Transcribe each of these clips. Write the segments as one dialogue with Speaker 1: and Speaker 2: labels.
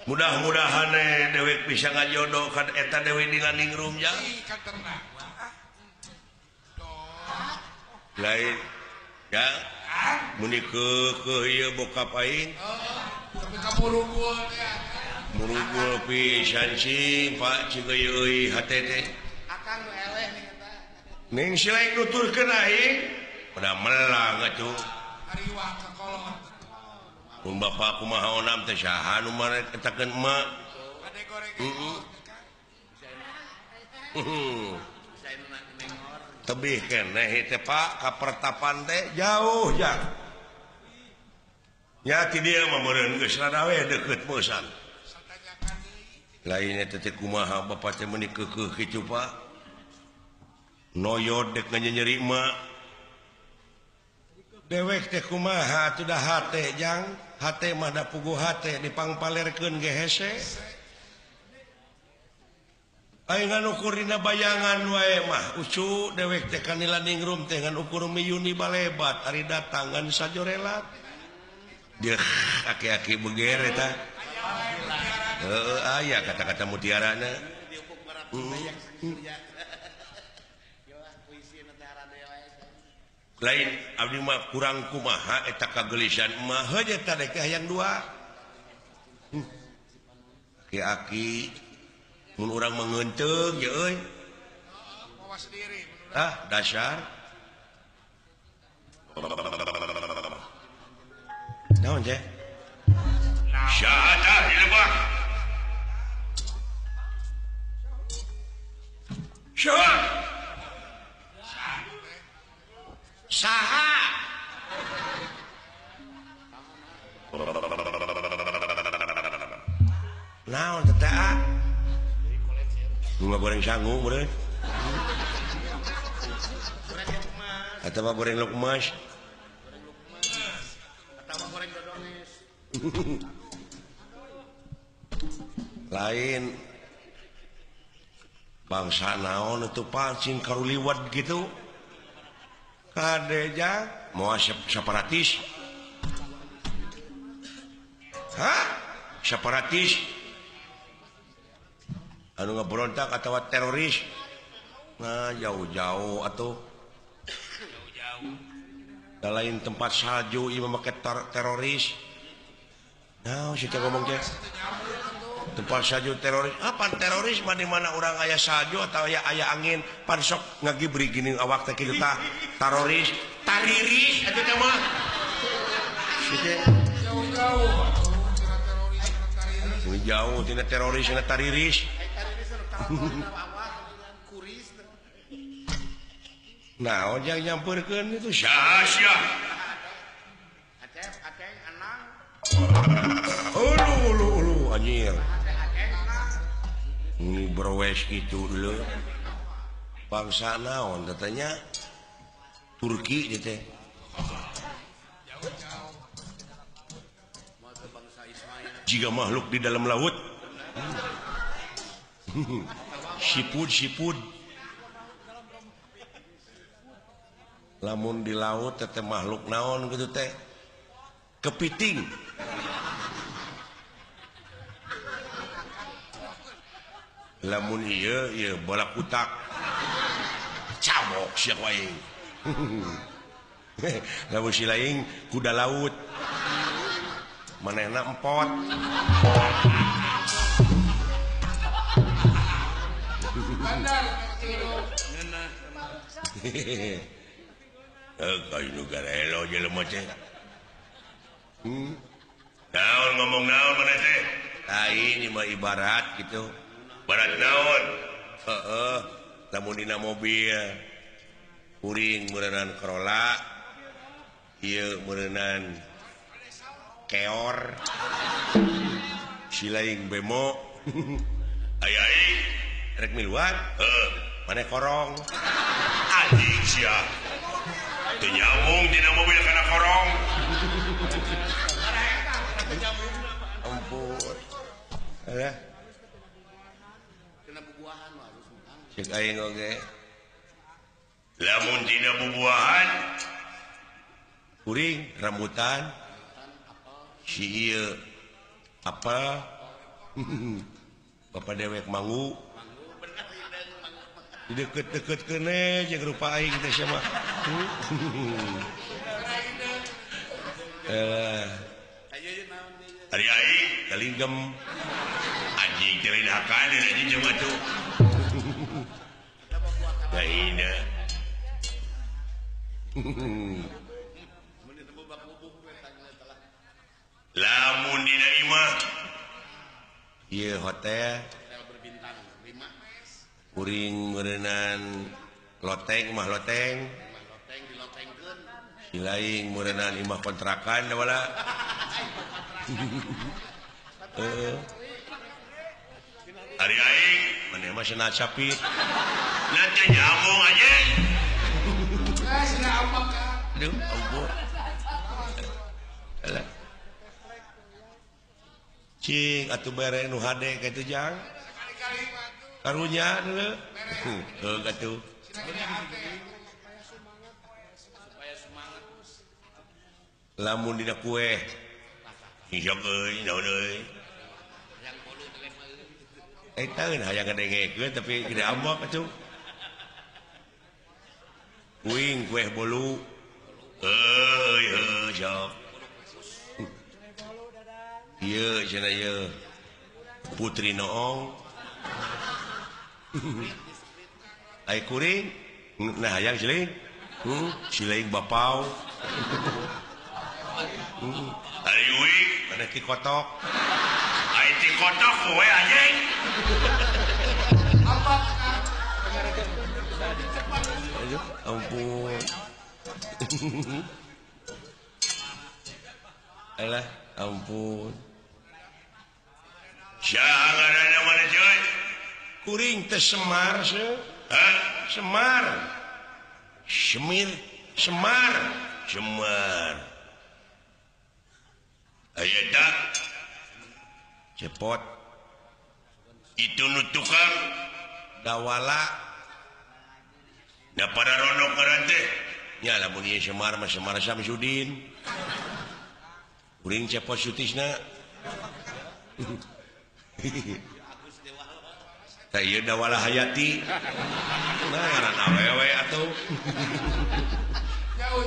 Speaker 1: mudah-mudahan dewek bisa ngajodoh kan eta dewe di ningrum ya lain ya muni ke ieu bokap aing murugul pisan sing Pak Cigeuy HTT
Speaker 2: akang nu eleh nih eta
Speaker 1: ning si lain nuturkeun aing pada melang atuh
Speaker 2: ariwah ka kolot
Speaker 1: mun bapak kumaha onam teh saha nu mare katakeun emak
Speaker 2: ade goreng
Speaker 1: tebih keneh teh Pak ka pertapan teh jauh ya nya ti dieu mah meureun geus rada we deukeut meusan lain eta teh kumaha bapak teh meuni keukeuh kitu Pak noyod dek nyeri emak dewek teh kumaha atuh da hate jang hate mah da puguh hate dipangpalerkeun ge hese aing ngukur dina bayangan wae mah ucu dewek teh kanila ningrum teh ngan ukur miyuni balebat ari datangan sajorelat dia aki-aki beger eta heueuh aya kata-kata mutiarana lain abdi mah kurang kumaha eta kagelisan mah heuh eta dek hayang dua aki-aki mun urang mengeunteung ya euy
Speaker 2: mawas diri
Speaker 1: dasar naon teh syahadah di lebah syahad saha naon teh teh bunga goreng sangu meureun atawa goreng lukmas
Speaker 2: atawa goreng dodones
Speaker 1: lain bangsa naon itu pancing karuliwat gitu kadeja mau separatis hah separatis anu ngaberontak atau teroris nah jauh-jauh atuh da lain tempat salju ieu make teroris nah si ngomong teh tempat salju teroris apa teroris mah di mana urang aya salju atau aya angin pan sok ngagibri gini awak teh kitu tah teroris tariris atuh teh mah si teh jauh tina teroris tina tariris nah ojang nyamperkeun itu sia-sia
Speaker 2: aceng anang
Speaker 1: ulu anjir ini berwes gitu dulu bangsa naon katanya Turki gitu jika makhluk di dalam laut sipud lamun di laut teh makhluk naon gitu teh kepiting lamun ieu bola kutak cabok sia wae lamun si lain kuda laut manehna empot
Speaker 2: bandar
Speaker 1: kayu garelo jelema teh naon ngomong naon mana teh ini mah ibarat gitu barat naon heeh lamun dina mobil kuring meureunnan Corolla ieu meureunnan keor si laing bemo aya rek miluan maneh korong anjing sia teu nyambung dina mobil kana korong ampun
Speaker 2: kena bubuahan mah
Speaker 1: cek aing oge lamun dina bubuahan kuring rambutan si ieu apa Bapak dewek mangu deket-deket kene jeung rupa aing teh sia mah. Ari aing kalinggem anjing teh lain hakan anjing coba tuh. Lainna. Lamun dina imah ieu hotel
Speaker 2: berbintang 5
Speaker 1: kuring meureunnan loteng mah loteng
Speaker 2: loteng dilotengkeun
Speaker 1: silaing meureunnan imah kontrakan da wala. Ari aing maneh mah cenah capit nanti nyambung aja.
Speaker 2: Sudah apa kan
Speaker 1: Aduh ampun. Alah cing atuh bere nu hade kitu jang karunya deuleu heuh atuh
Speaker 2: supaya semangat
Speaker 1: lamun dina kue hijau euy naon euy
Speaker 2: yang bolu terima
Speaker 1: eta geus hayang ngadengekeun tapi gede ambak atuh kuing kue bolu euy heuh sok ieu cenah ieu putri noong ai kuring nah hayang siling siling bapau ari uing mana ti kotok ai ti kotok kowe anjing
Speaker 2: apa
Speaker 1: aduh ampun alah ampun jangan mana coy kuring teh semar semar semar aya tak cepot itu nu tukang dawala da pada rono karan teh nya lamun ieu semar mah semar Samsudin kuring cepot sutisna tah ieu dawala hayati nah ngaran awewe atuh
Speaker 2: jauh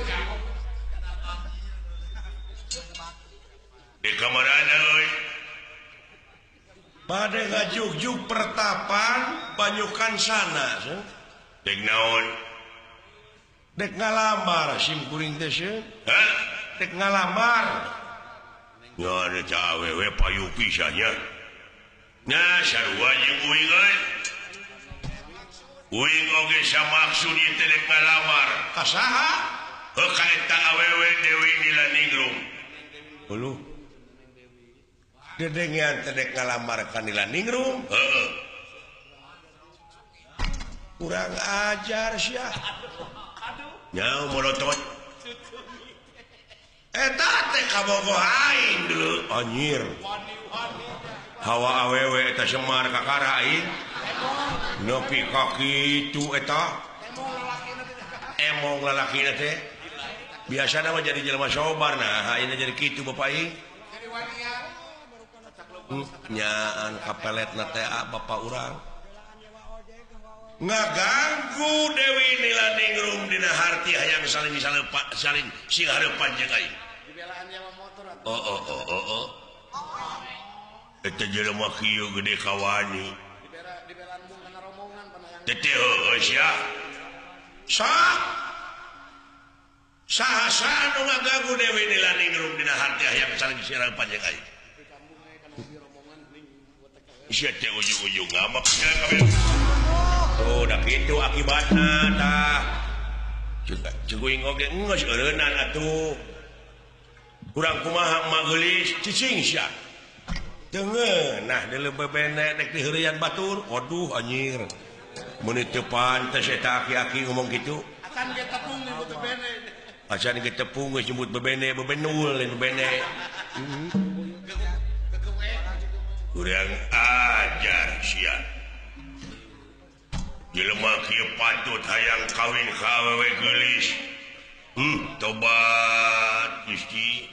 Speaker 1: di kamarana euy pada ngajugjug pertapan banyukan sana dek naon dek ngalamar sim kuring teh seuh dek ngalamar nggak ada cawewe payu pisahnya. Nah, sarua jeung uing euy. Uing oge samaksud ieu teh dek ngalamar. Ka saha? Heuh ka eta awewe Dewi Nila Ningrum. Uluh. Dedengean teh dek ngalamar ka Nila Ningrum? Heeh. Kurang ajar sia. Nyau molotot. Eta teh kabogoh aing dulu anjir. Hawa awewe eta Semar kakara aing. Nepi ka kitu eta. Emong lalakina teh. Biasana mah jadi jelema sobar nah, ayeuna jadi kitu bapak aing.
Speaker 2: jadi wanita
Speaker 1: Nyaan kapeletna teh bapak urang. Ngaganggu Dewi Nila Ningrum dina harti hayang saling singareupan jeung aing.
Speaker 2: dibelaan nyawa motor atuh
Speaker 1: Oh. Eta jelema kieu gede kawani.
Speaker 2: dibelaan mung kana rombongan panayang
Speaker 1: Teh heuh sia. Saha nu ngaganggu Dewi Nila Ningrum dina harti hayang saling singareupan jeung aing.
Speaker 2: di kampung aya kana di rombongan ning buat teh
Speaker 1: Sia teh ujung-ujung ngamak kabeh. Oh, dah kitu akibatna tah. Ceguing oge geus eureunnan atuh. Kurang kumaha magelis cicing sia. Teungeun nah deuleu bebene dek diheureuyan batur. Waduh anjir. Mun teu pantes eta aki-aki ngomong kitu.
Speaker 2: acan ge tepung nih butuh bene
Speaker 1: Acan ge tepung geus nyebut bebene bebenul lain bebene.
Speaker 2: kekewe
Speaker 1: Kurang ajar sia. Jelema kieu patut hayang kawin ka awewe geulis. Tobat Gusti.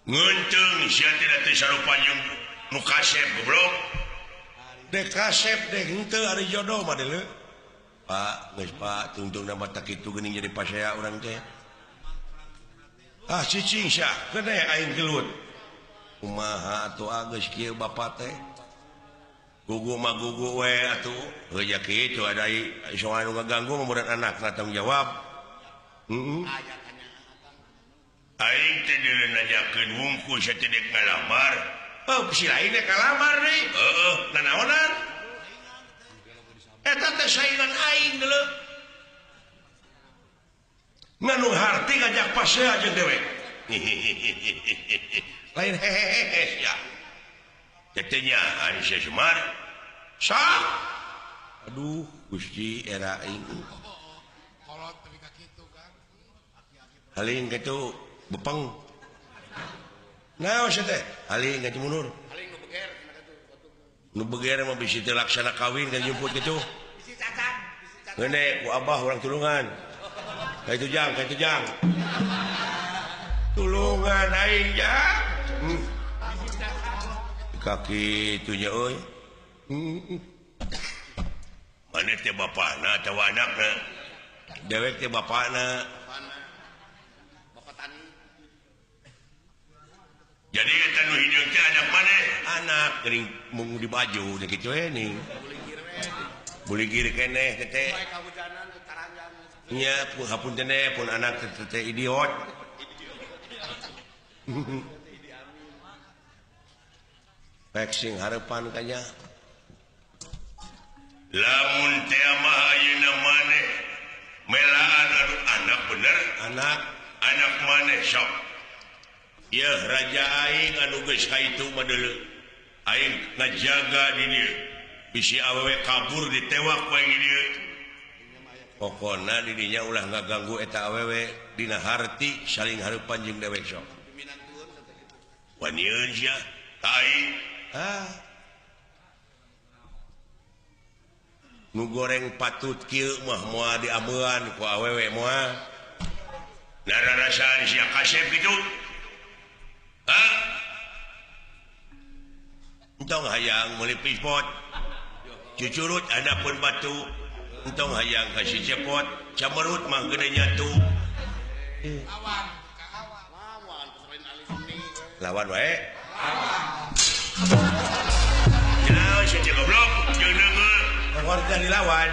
Speaker 1: nguntung sia tidak tersarupa jeung nu kasep goblok dek kasep dek henteu ari jodoh mah deuleu Pak geus Pak tungtung nama tak kitu geuning jadi pasaya urang teh cicing sia kene aing gelut kumaha atuh geus kieu bapak teh gugu mah gugu we atuh heuh ya kitu ada soal nu ngaganggu murid anak tanggung jawab aing teh deuleu nanyakeun wungkul sa teh dek ngalamar si lain dek ngalamar deui nanaonan eta teh saingan aing deuleu nganu harti ngajak pasea jeung dewek lain hehehe ya tetenya Aisyah Semar sak aduh Gusti era aing
Speaker 2: kolot tapi ka kitu kan
Speaker 1: haling kitu bepeng naon sia teh haling ka mundur
Speaker 2: paling nu beger
Speaker 1: nu beger mah bisi teu laksana kawin kan jemput kitu
Speaker 2: bisi cacat
Speaker 1: ngene ku abah urang tulungan ka itu jang tulungan aing jang kaki itunya euy mana teh bapana atawa anakna dewek teh bapana
Speaker 2: bapak tani
Speaker 1: jadi eta nu hideung teh anak maneh anak geuning mung di baju nya kitu we ning buligir keneh teh
Speaker 2: bae kahujanan taranjang
Speaker 1: nya hapunten pun anak teh idiot Pexing harapan kanya lamun teh mah ayeuna maneh melaan anak bener anak maneh sok ya raja aing anu geus kaitu mah deuleu aing ngajaga di dieu bisi awewe kabur ditewak bae di dieu pokona di dinya ulah ngaganggu eta awewe dina harti saling hareupan jeung dewek sok wanieun sia tai nu goreng patut kieu mah moal diameuan ku awewe moal nararasaan sia kasep kitu entong hayang meuli pispot cucurut adapun batu entong hayang kasih cepot camerut mah gede nyatu lawan wae ya, saya goblok, jangan dengar. Warga dilawan.